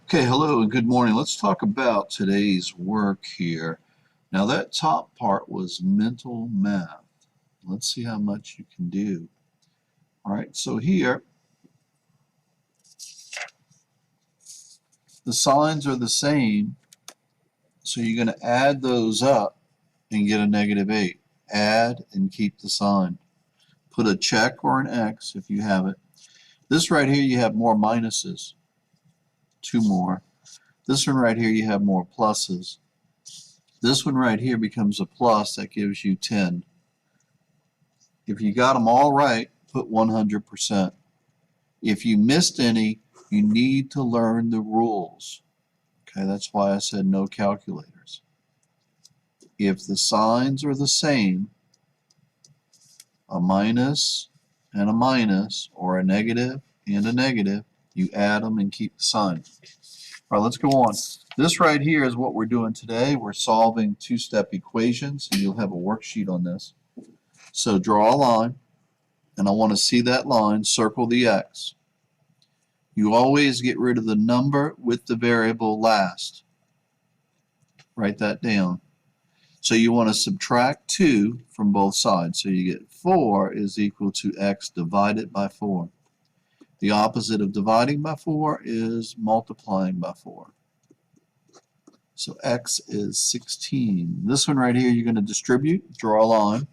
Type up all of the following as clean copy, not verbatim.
Okay, hello and good morning. Let's talk about today's work here. Now that top part was mental math. Let's see how much you can do. All right, so here the signs are the same, so you're going to add those up and get a -8. Add and keep the sign. Put a check or an X if you have it. This right here you have more minuses, two more. This one right here you have more pluses. This one right here becomes a plus, that gives you 10. If you got them all right, put 100%. If you missed any, you need to learn the rules. Okay, that's why I said no calculators. If the signs are the same, a minus and a minus, or a negative and a negative, you add them and keep the sign. All right, let's go on. This right here is what we're doing today. We're solving two-step equations, and you'll have a worksheet on this. So draw a line, and I want to see that line. Circle the X. You always get rid of the number with the variable last. Write that down. So you want to subtract 2 from both sides. So you get 4 is equal to X divided by 4. The opposite of dividing by 4 is multiplying by 4. So X is 16. This one right here you're going to distribute. Draw a line.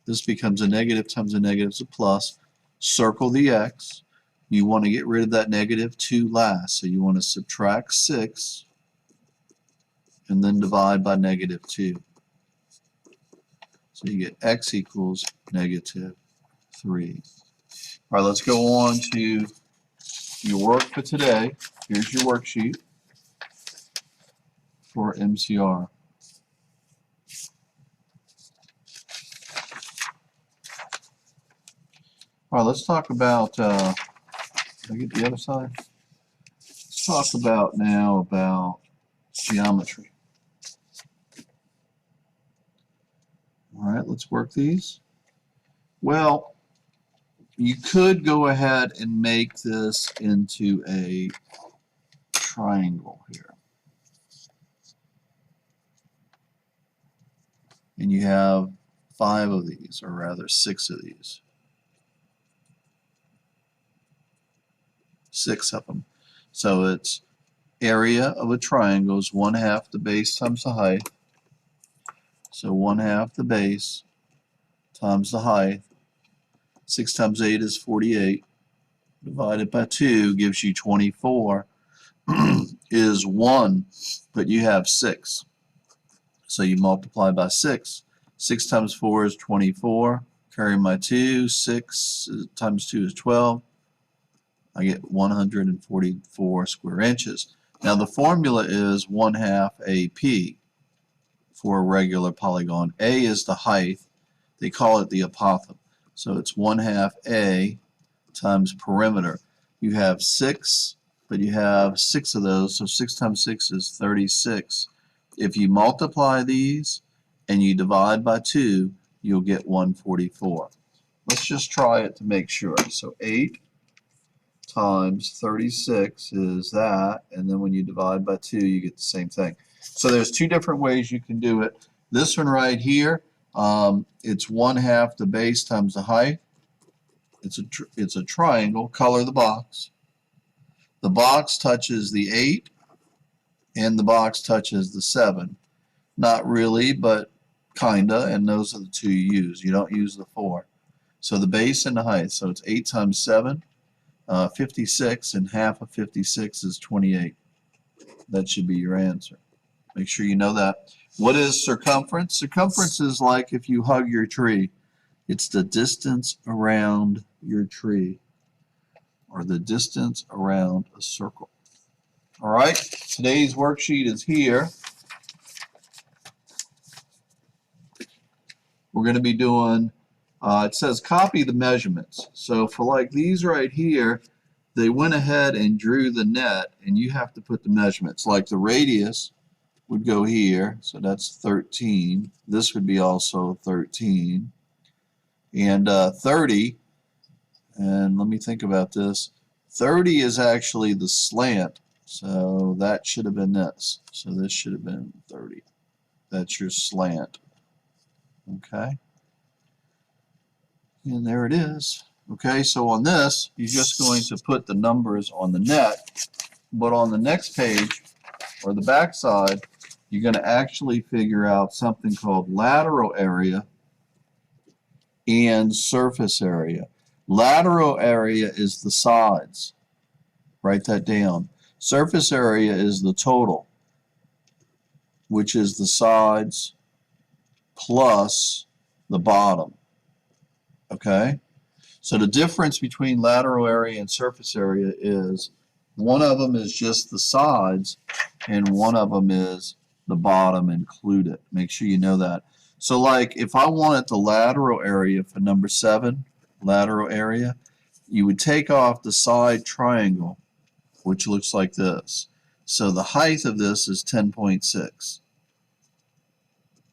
This becomes a negative times a negative is a plus. Circle the X. You want to get rid of that -2 last. So you want to subtract 6 and then divide by -2. So you get X equals -3. All right, let's go on to your work for today. Here's your worksheet for MCR. All right, let's talk about, did I get the other side? Let's talk about now about geometry. All right, let's work these. Well, you could go ahead and make this into a triangle here. And you have 5 of these, or rather 6 of these. 6 of them. So it's area of a triangle is 1/2 the base times the height. So 1/2 the base times the height. 6 times 8 is 48. Divided by 2 gives you 24. Is 1, but you have 6. So you multiply by 6. 6 times 4 is 24. Carry my 2. 6 times 2 is 12. I get 144 square inches. Now the formula is 1/2 AP for a regular polygon. A is the height. They call it the apothem. So it's 1/2 A times perimeter. You have 6, but you have 6 of those, so 6 times 6 is 36. If you multiply these and you divide by 2, you'll get 144. Let's just try it to make sure. So 8 times 36 is that, and then when you divide by 2 you get the same thing. So there's 2 different ways you can do it. This one right here, it's 1/2 the base times the height. It's a triangle. Color the box. The box touches the 8 and the box touches the 7. Not really, but kinda, and those are the 2 you use. You don't use the 4. So the base and the height, so it's 8 times 7, 56, and 1/2 of 56 is 28. That should be your answer. Make sure you know that. What is circumference? Circumference is like if you hug your tree. It's the distance around your tree, or the distance around a circle. All right, today's worksheet is here. We're going to be doing, it says copy the measurements. So for like these right here, they went ahead and drew the net, and you have to put the measurements. Like the radius would go here, so that's 13. This would be also 13. And 30 And let me think about this. 30 is actually the slant, so that should have been this. So this should have been 30. That's your slant. Okay. And there it is. Okay, so on this, you're just going to put the numbers on the net, but on the next page, or the back side, you're going to actually figure out something called lateral area and surface area. Lateral area is the sides. Write that down. Surface area is the total, which is the sides plus the bottom. Okay? So the difference between lateral area and surface area is one of them is just the sides and one of them is the bottom included. Make sure you know that. So like if I wanted the lateral area for number 7, lateral area, you would take off the side triangle, which looks like this. So the height of this is 10.6.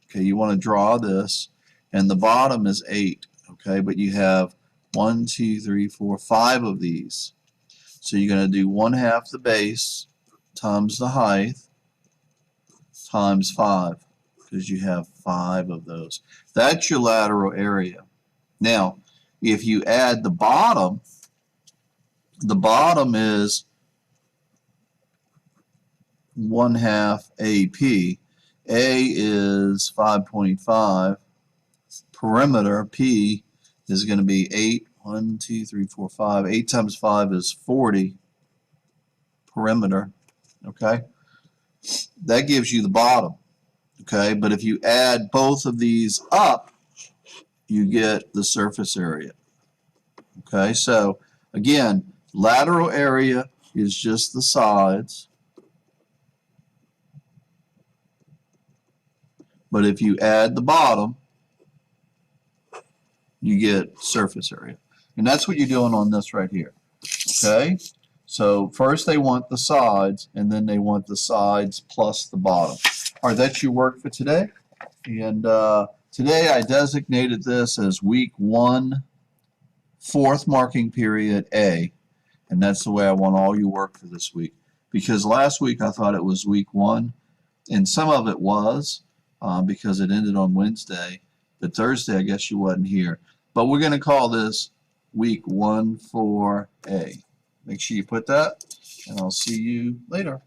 Okay, you want to draw this, and the bottom is 8. Okay, but you have 1, 2, 3, 4, 5 of these. So you're going to do 1/2 the base times the height times 5, because you have 5 of those. That's your lateral area. Now, if you add the bottom is 1/2 AP. A is 5.5. Perimeter, P, is going to be 8. 1, 2, 3, 4, 5. 8 times 5 is 40. Perimeter. Okay? That gives you the bottom. Okay? But if you add both of these up, you get the surface area. Okay? So, again, lateral area is just the sides. But if you add the bottom, you get surface area. And that's what you're doing on this right here. Okay? So first they want the sides, and then they want the sides plus the bottom. All right, that's your work for today. And today I designated this as week 1, 4th marking period A. And that's the way I want all your work for this week. Because last week I thought it was week 1, and some of it was because it ended on Wednesday. But Thursday, I guess you wasn't here. But we're going to call this week 1, 4A. Make sure you put that, and I'll see you later.